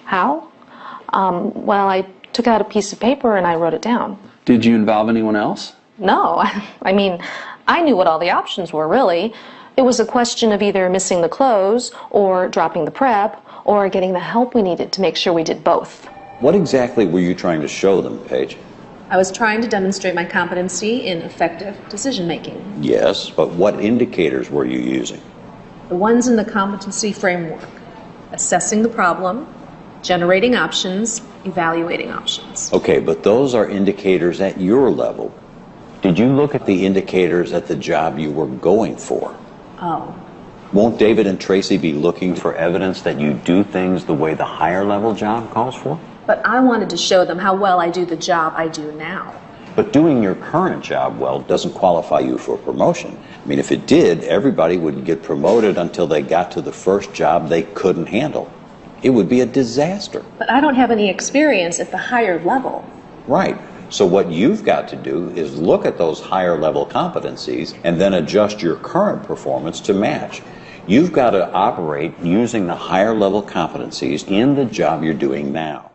How? Well, I took out a piece of paper and I wrote it down. Did you involve anyone else? No, I mean, I knew what all the options were, really. It was a question of either missing the close, or dropping the prep, or getting the help we needed to make sure we did both. What exactly were you trying to show them, Paige? I was trying to demonstrate my competency in effective decision-making. Yes, but what indicators were you using? The ones in the competency framework. Assessing the problem, generating options, evaluating options. Okay, but those are indicators at your level. Did you look at the indicators at the job you were going for? Oh. Won't David and Tracy be looking for evidence that you do things the way the higher level job calls for? But I wanted to show them how well I do the job I do now. But doing your current job well doesn't qualify you for promotion. I mean, if it did, everybody would get promoted until they got to the first job they couldn't handle. It would be a disaster. But I don't have any experience at the higher level. Right. So what you've got to do is look at those higher level competencies and then adjust your current performance to match. You've got to operate using the higher level competencies in the job you're doing now.